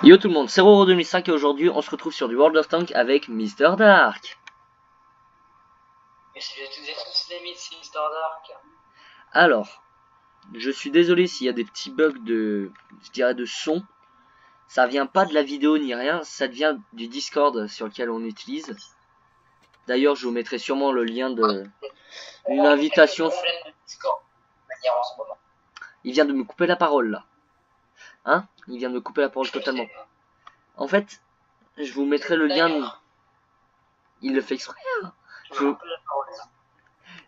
Yo tout le monde, c'est Roro 2005 et aujourd'hui on se retrouve sur du World of Tanks avec Mister Dark. Et salut à toutes et à tous les amis, c'est Mister Dark. Alors, je suis désolé s'il y a des petits bugs de, je dirais, de son. Ça vient pas de la vidéo ni rien, ça vient du Discord sur lequel on utilise. D'ailleurs, je vous mettrai sûrement le lien de une invitation. Il vient de me couper la parole là. Hein? Il vient de me couper la parole totalement. En fait, je vous mettrai le lien. Il le fait exprès. Hein.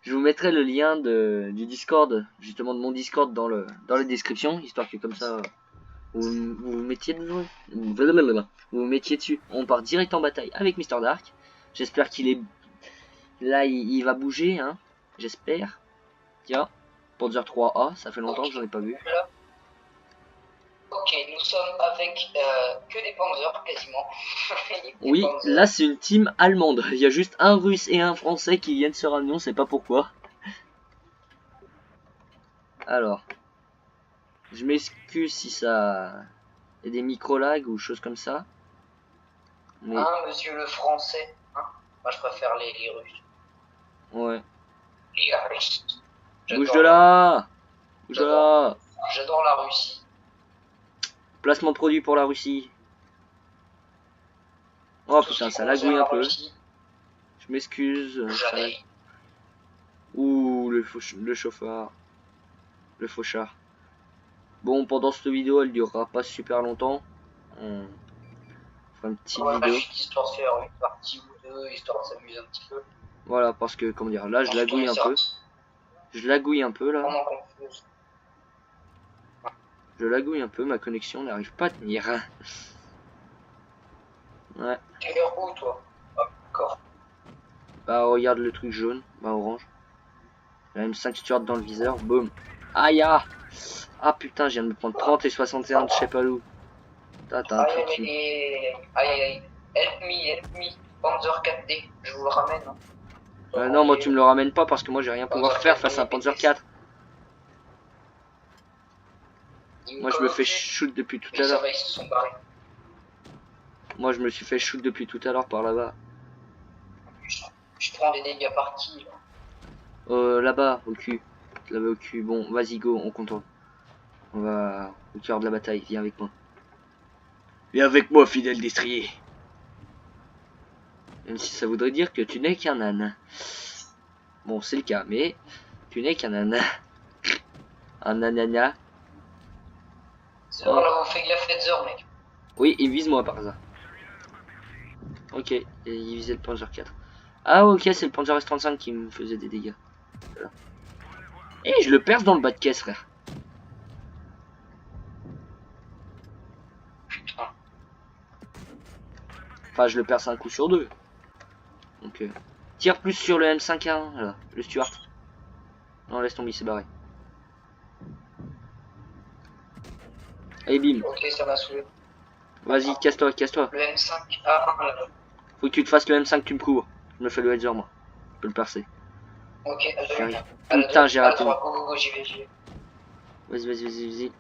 Je vous mettrai le lien du Discord, justement de mon Discord dans la description, histoire que comme ça vous vous mettiez dessus. Vous vous mettiez dessus. On part direct en bataille avec Mister Dark. J'espère qu'il est là, il va bouger, hein. J'espère. Tiens, Panzer 3A, ça fait longtemps que j'en ai pas vu. Ok, nous sommes avec que des Panzers quasiment. Oui, Panzers. là c'est une team allemande. Il y a juste un russe et un français qui viennent se ramener, on sait pas pourquoi. Alors, je m'excuse si ça... Il y a des micro-lags ou choses comme ça. Mais... Hein, monsieur le français, hein. Moi je préfère les Russes. Ouais. Les Russes. Bouge de là! Bouge de J'adore. là! J'adore la Russie. Placement de produit pour la Russie. Oh putain, ça lagouille un peu. Je m'excuse. Ouh, le chauffard. Le fauchard. Bon, pendant cette vidéo, elle durera pas super longtemps. On fera une petite vidéo. Histoire de faire une partie ou deux, histoire de s'amuser un petit peu. Voilà, parce que, comment dire, là, je lagouille un peu. Je lagouille un peu, là. Je lagouille un peu, ma connexion n'arrive pas à tenir. Ouais. T'es où, toi? D'accord. Bah, regarde le truc jaune. Bah, orange. La M5 Stuart dans le viseur. Boum. Aïe, ah! Ah putain, je viens de me prendre 30 et 61 de je sais pas où. T'as un truc qui... Aïe, help me, Panzer 4D, je vous le ramène. Hein. Non, moi tu me le ramènes pas parce que moi j'ai rien pouvoir faire face à un Panzer 4. Moi je me fais shoot depuis tout à l'heure. Moi je me suis fait shoot depuis tout à l'heure par là-bas. Je prends des dégâts par qui là? Là-bas, au cul. Là-bas au cul. Bon, vas-y go, on contourne. On va au cœur de la bataille, viens avec moi. Viens avec moi, fidèle destrier. Même si ça voudrait dire que tu n'es qu'un âne. Bon, c'est le cas, mais tu n'es qu'un âne. Un anana. On a fait de la Fetzer, mec. Oui, il vise moi par hasard. Ok, et il visait le Panzer 4. Ah ok, c'est le Panzer S35 qui me faisait des dégâts. Voilà. Et je le perce dans le bas de caisse, frère. Enfin, je le perce un coup sur deux. Donc, tire plus sur le M5A1, là, le Stuart. Non, laisse tomber, c'est barré. Allez, bim. Ok, ça m'a saoulé. Vas-y, casse-toi, casse-toi. Le M5A1 là. Faut que tu te fasses le M5, tu me couvres. Je me fais le header, moi. Je peux le percer. Ok, putain, j'ai raté. Vas-y. Vas-y.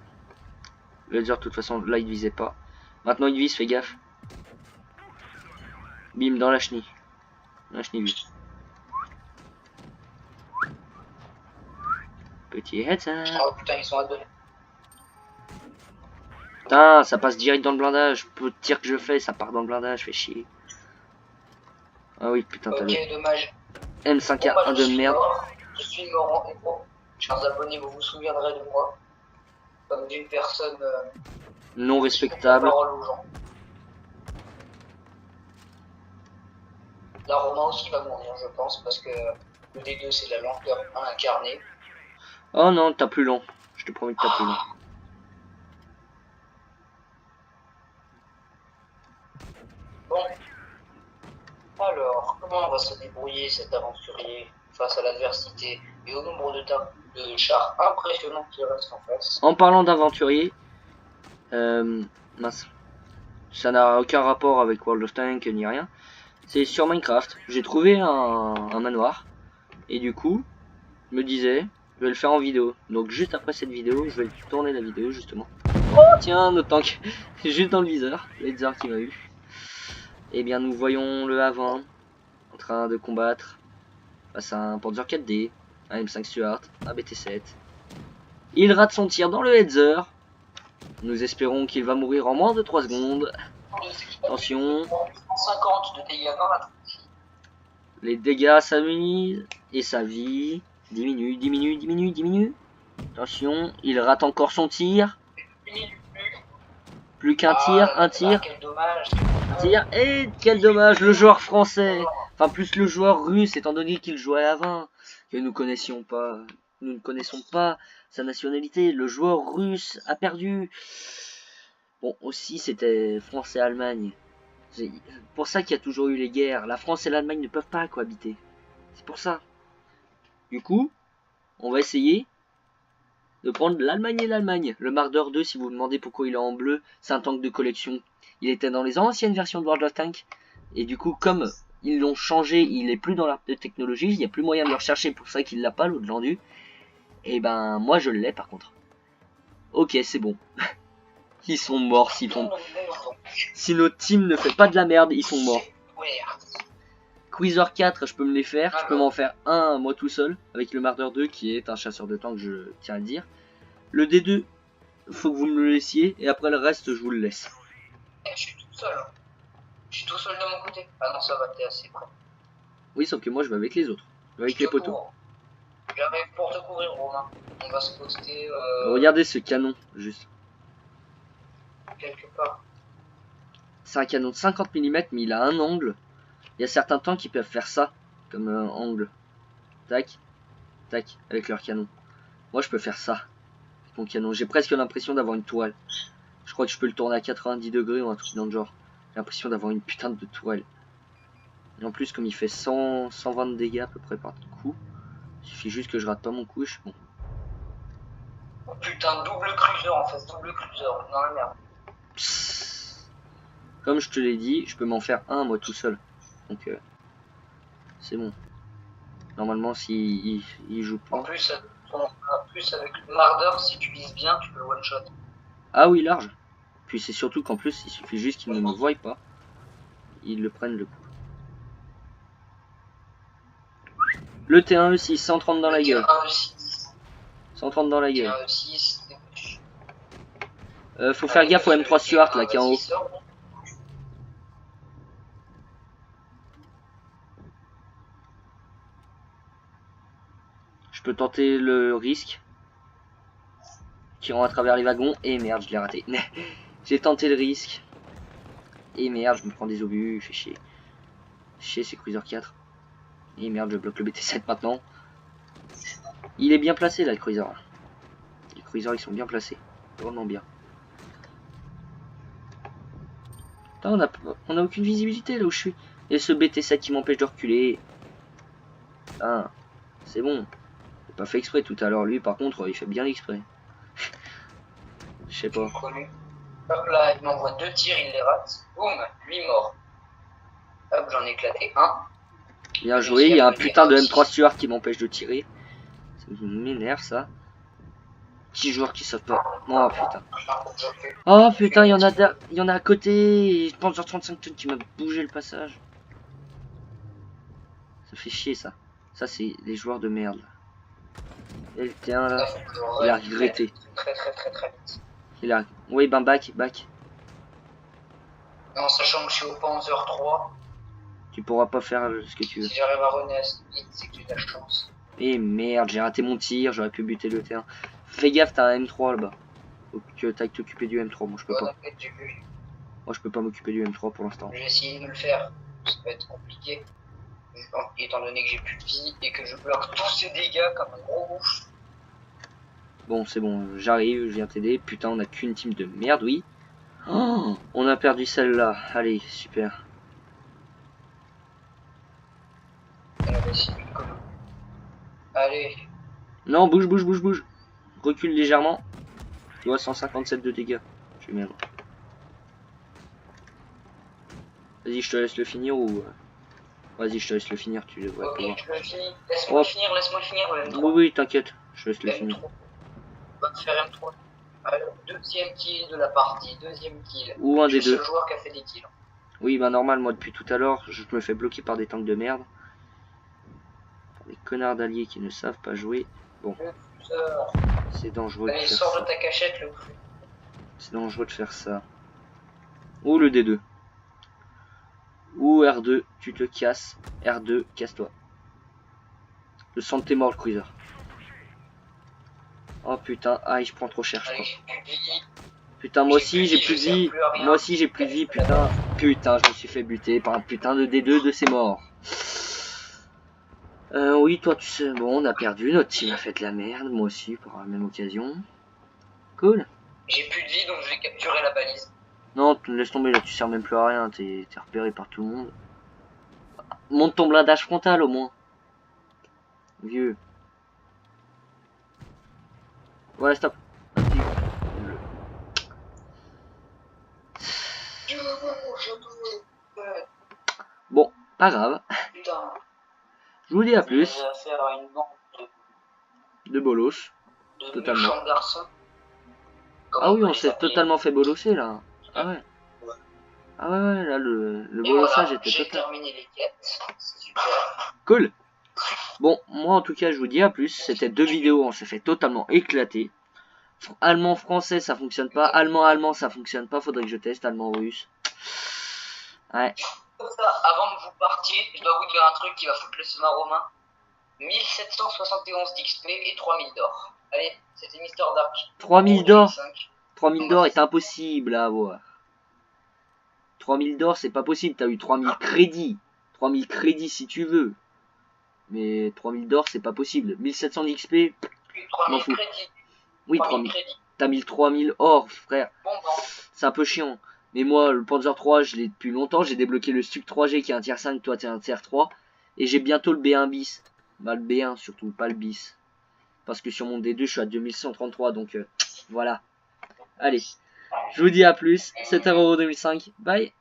Le header, de toute façon, là, il visait pas. Maintenant, il vise, fais gaffe. Bim, dans la chenille. La chenille vue. Petit headset. Oh putain, ils sont à deux. Putain, ça passe direct dans le blindage. Peu de tir que je fais, ça part dans le blindage, fait chier. Ah oui, putain, t'as ok, dommage. M5A1 de merde. Je suis mort en héros. Chers abonnés, vous vous souviendrez de moi. Comme d'une personne non respectable. La Roma aussi va mourir, je pense, parce que le D2 c'est la lenteur incarnée. Oh non, t'as plus long. Je te promets que t'as plus long. Bon. Alors, comment on va se débrouiller cet aventurier face à l'adversité et au nombre de chars impressionnants qui restent en face? En parlant d'aventurier, mince. Ça n'a aucun rapport avec World of Tanks ni rien. C'est sur Minecraft. J'ai trouvé un manoir. Et du coup, je me disais, je vais le faire en vidéo. Donc juste après cette vidéo, je vais tourner la vidéo justement. Tiens, notre tank, juste dans le viseur, Laser qui m'a eu. Eh bien, nous voyons le A20 en train de combattre face à un Panzer 4D, un M5 Stuart, un BT7. Il rate son tir dans le header. Nous espérons qu'il va mourir en moins de 3 secondes. Attention. 50 de dégâts dans la tronche. Les dégâts s'amenuisent et sa vie diminue. Attention, il rate encore son tir. Plus qu'un tir, un tir. Quel dommage. Un tir. Et quel dommage, le joueur français. Enfin, plus le joueur russe, étant donné qu'il jouait à 20. Que nous connaissions pas. Nous ne connaissons pas sa nationalité. Le joueur russe a perdu. Bon, aussi, c'était France et Allemagne. C'est pour ça qu'il y a toujours eu les guerres. La France et l'Allemagne ne peuvent pas cohabiter. C'est pour ça. Du coup, on va essayer de prendre l'Allemagne et l'Allemagne. Le Marder 2, si vous vous demandez pourquoi il est en bleu, c'est un tank de collection. Il était dans les anciennes versions de World of Tanks. Et du coup, comme ils l'ont changé, il est plus dans l'arbre de technologie. Il n'y a plus moyen de le rechercher, pour ça qu'il l'a pas, l'autre vendu. Et ben, moi je l'ai par contre. Ok, c'est bon. Ils sont morts s'ils font... Si notre team ne fait pas de la merde, ils sont morts. Quizor 4, je peux me les faire. Je peux m'en faire un moi tout seul. Avec le Marder 2 qui est un chasseur de tank, je tiens à le dire. Le D2, faut que vous me le laissiez. Et après le reste, je vous le laisse. Je suis tout seul. Je suis tout seul de mon côté. Ah non, ça va, t'es assez près. Oui, sauf que moi je vais avec les autres. Je vais avec les poteaux. J'arrive pour te couvrir, Romain. On va se poster. Regardez ce canon, juste. Quelque part. C'est un canon de 50 mm, mais il a un angle. Il y a certains tanks qui peuvent faire ça, comme angle. Tac, tac, avec leur canon. Moi je peux faire ça, avec mon canon. J'ai presque l'impression d'avoir une tourelle. Je crois que je peux le tourner à 90 degrés ou un truc dans le genre. J'ai l'impression d'avoir une putain de tourelle. Et en plus, comme il fait 120 de dégâts à peu près par coup, il suffit juste que je rate pas mon coup et je suis bon. Oh putain, double cruiser en face, double cruiser, dans la merde. Psst. Comme je te l'ai dit, je peux m'en faire un moi tout seul. Donc c'est bon. Normalement, s'il joue pas. En plus avec le Marder, si tu vises bien, tu peux le one shot. Ah oui, large. Puis c'est surtout qu'en plus, il suffit juste qu'il ne me voie pas. Ils le prennent le coup. Le T1 E6, 130 dans la gueule. 130 dans la gueule. Faut faire gaffe au M3 Stuart là qui est en haut. Je peux tenter le risque. Tirant à travers les wagons. Et merde, je l'ai raté. J'ai tenté le risque. Et merde, je me prends des obus. Fait chier. Chier, c'est Cruiser 4. Et merde, je bloque le BT7 maintenant. Il est bien placé là, le Cruiser. Les Cruisers, ils sont bien placés. Vraiment bien. Putain, on a aucune visibilité là où je suis. Et ce BT7 qui m'empêche de reculer. Ah, c'est bon. J'ai pas fait exprès tout à l'heure. Lui, par contre, il fait bien exprès. Je sais pas. Hop là, il m'envoie 2 tirs, il les rate. Boum, lui mort. Hop, j'en ai éclaté un. Bien joué, il y a un putain de M3 Stuart qui m'empêche de tirer. Ça m'énerve ça. Petit joueur qui saute pas. Oh putain. Oh putain, il y en a à côté. Je pense sur 35 tonnes qui m'a bougé le passage. Ça fait chier ça. Ça c'est les joueurs de merde. Et le T1 là, il a regretté. Très vite. Il a... Oui ben back. En sachant que je suis au Panzer 3. Tu pourras pas faire ce que tu veux. Si j'arrive à renaître vite, c'est que j'ai de la chance. Et merde, j'ai raté mon tir, j'aurais pu buter le T1. Fais gaffe, t'as un M3 là-bas. Faut que t'ailles t'occuper du M3, moi je peux pas. Moi je peux pas m'occuper du M3 pour l'instant. Je vais essayer de le faire, ça va être compliqué. Étant donné que j'ai plus de vie et que je bloque tous ces dégâts comme un gros ouf. Bon, c'est bon, j'arrive, je viens t'aider. Putain, on a qu'une team de merde, oui. Oh, on a perdu celle-là. Allez, super. Allez. Non, bouge. Recule légèrement. Tu vois, 157 de dégâts. Je suis bien. Vas-y, je te laisse le finir ou... Vas-y, je te laisse le finir, tu le vois. Ok, je le finis. Laisse-moi le finir, le M3. Oui, t'inquiète, je laisse le finir. On va te faire M3. Alors, deuxième kill de la partie, deuxième kill. Ou un Je des suis le deux. seul joueur qui a fait des kills. Oui, bah normal, moi depuis tout à l'heure, je me fais bloquer par des tanks de merde. Par des connards d'alliés qui ne savent pas jouer. Bon, c'est dangereux de Allez, faire sors ça. de ta cachette, le cru. C'est dangereux de faire ça. Ou le D2. Ou R2, tu te casses. R2, casse-toi. Le sang de tes morts, le cruiser. Oh putain, aïe, je prends trop cher, je crois. Allez, j'ai plus de vie. Putain, moi J'ai aussi, plus j'ai de plus de vie, je vie. sers plus à rien. Moi aussi, j'ai plus de vie, putain. Putain, je me suis fait buter par un putain de D2 de ses morts. Oui, toi, tu sais, bon, on a perdu. Notre team a fait de la merde. Moi aussi, par la même occasion. Cool. J'ai plus de vie, donc je vais capturer la balise. Non, laisse tomber, là, tu sers même plus à rien. T'es repéré par tout le monde. Monte ton blindage frontal, au moins. Vieux. Voilà, stop. Bon, pas grave. Putain. Je vous dis à J'ai plus. affaire à une bande De bolos. de Totalement. méchants garçons. Ah oui, peut on les s'est appeler. totalement fait bolosser, là. Ah ouais. Ouais. Ah ouais, là, le Et bolossage voilà, était j'ai total. terminé les quêtes. C'est super. Cool. Bon, moi en tout cas, je vous dis à plus. C'était 2 vidéos, on s'est fait totalement éclater. Allemand-français, ça fonctionne pas. Allemand-allemand, ça fonctionne pas. Faudrait que je teste allemand-russe. Ouais. Pour ça, avant que vous partiez, je dois vous dire un truc qui va foutre le seum romain. 1771 d'XP et 3000 d'or. Allez, c'était Mister Dark. 3000 d'or. 2005. 3000 d'or est impossible à avoir. 3000 d'or, c'est pas possible. T'as eu 3000 crédits. 3000 crédits si tu veux. Mais 3000 d'or, c'est pas possible. 1700 d'XP, Oui, m'en 3000 fous. crédits. Oui, 3000 3000. crédits. T'as mis 3000 or, frère. Bon, C'est un peu chiant. Mais moi, le Panzer 3, je l'ai depuis longtemps. J'ai débloqué le Stuc 3G qui est un tier 5, toi t'es un tier 3. Et j'ai bientôt le B1 bis. Bah, le B1 surtout, pas le bis. Parce que sur mon D2, je suis à 2133. Donc voilà. Allez. Je vous dis à plus. C'était Roro 2005. Bye.